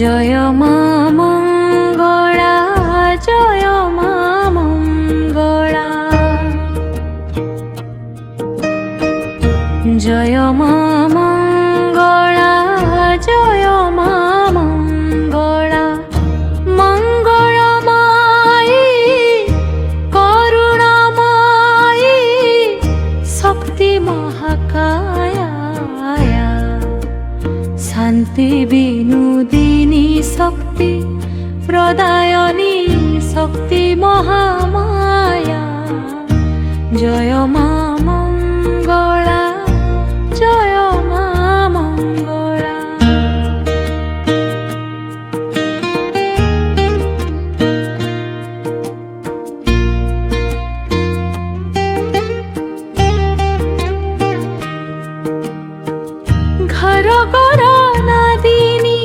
জয় মা মঙ্গলা, জয় মা মঙ্গলা, জয় মা মঙ্গলা, জয় মা মঙ্গলা। মঙ্গলময়ী করুণাময়ী শক্তি মহাকায়া, শান্তি বিনোদিনী শক্তি প্রদায়নী শক্তি মহামায়া। জয় মা মঙ্গলা, জয় মা মঙ্গলা। ঘর ঘর নাদিনী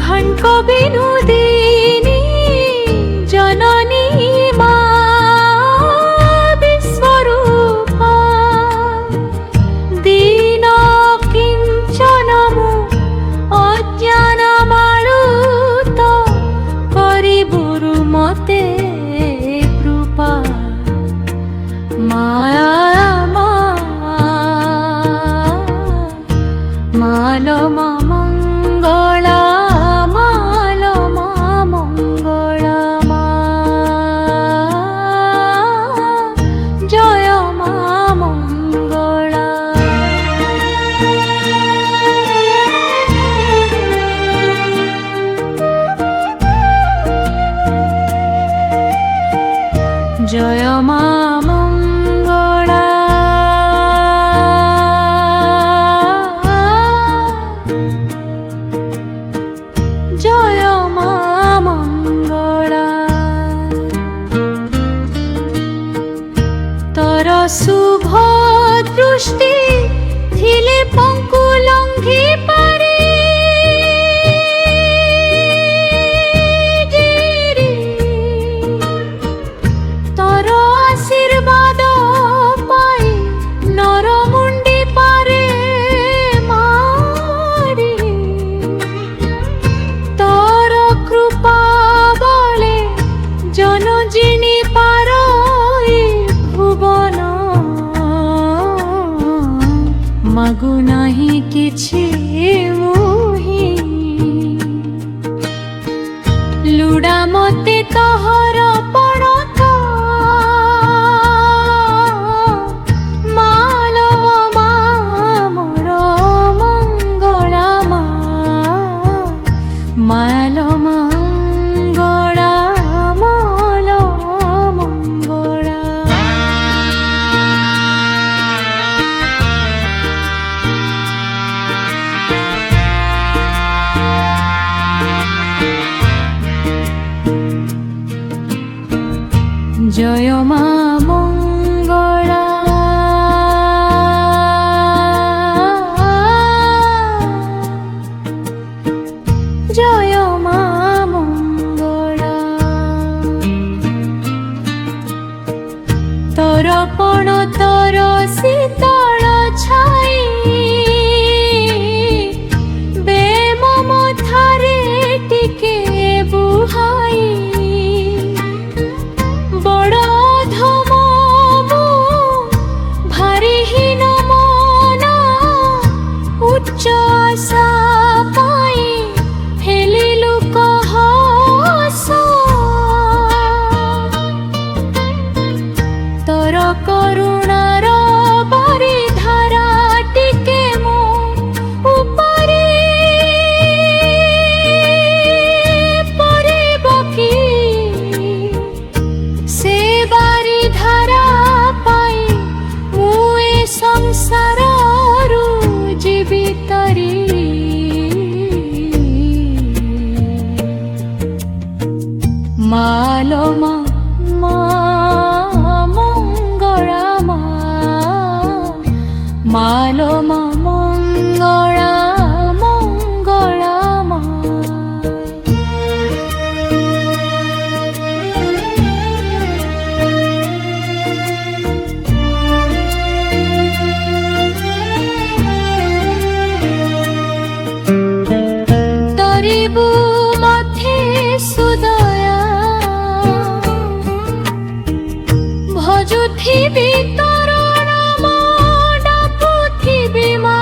ঘণ্ট বিনোদিনী জননী মা বিশ্বরূপা। দীন কিঞ্চনমু অজ্ঞান মারুত করিবুরু মতে কৃপা। মায়া মাল মা মঙ্গলা, মাল মা মঙ্গলা মা। জয় মা মঙ্গলা। জয় মা মঙ্গলা, জয় মা মঙ্গলা। তর শুভ দৃষ্টি থিলে পঙ্কু লঙ্ঘি পারে। তর আশীর্বাদ পাই নর মুন্ডি পারে মারি। তর কৃপা বলে জন জিনি পার ভুবন। মাগু নাহি কিছু মুহি, লুড়া মতে তহর পড়ত। মাল মা মোর মঙ্গলা মা, মাল মঙ্গলা, মাল মঙ্গলা। জয় মা মঙ্গলা, জয় মা মঙ্গলা। তরপণ তর শীতল ছাই বেম মথারে টিকে বুহাই। বড় ধম ভারি হীন মন উচ্চ আশা পাই হেলিলু কহস। তর করুণার ଖୋଜୁଥିବି ତୋର ନାମ ଡାକୁଥିବି ମା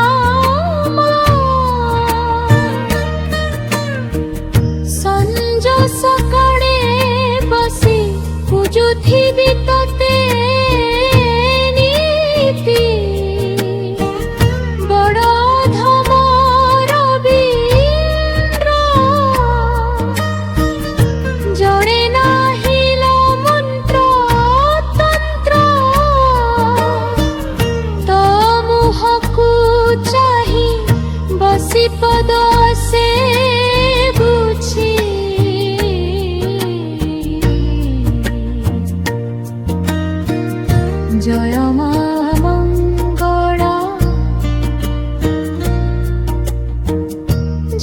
ସଞ୍ଜ ସକାଳେ ବସି ପୂଜୁଥିବି ତତେ ନୀତି ବଡ଼ ଧମର ବୀର ଜଣେ ନାହିଁ ଲୋ ମନ୍ତ୍ର ତନ୍ତ୍ର ତୋ ମୁହଁକୁ ଚାହିଁ ବସି ପଦ ସେ ବୁଝି জয় মা মঙ্গলা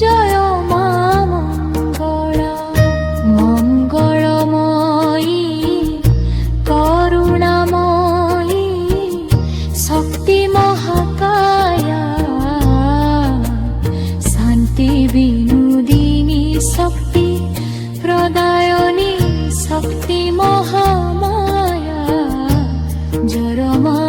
জয় মা মঙ্গলা মঙ্গলময়ী করুণাময়ী শক্তি মহাকায়া শান্তি বিনোদিনী শক্তি প্রদায়নী শক্তি মহামায়া জরমা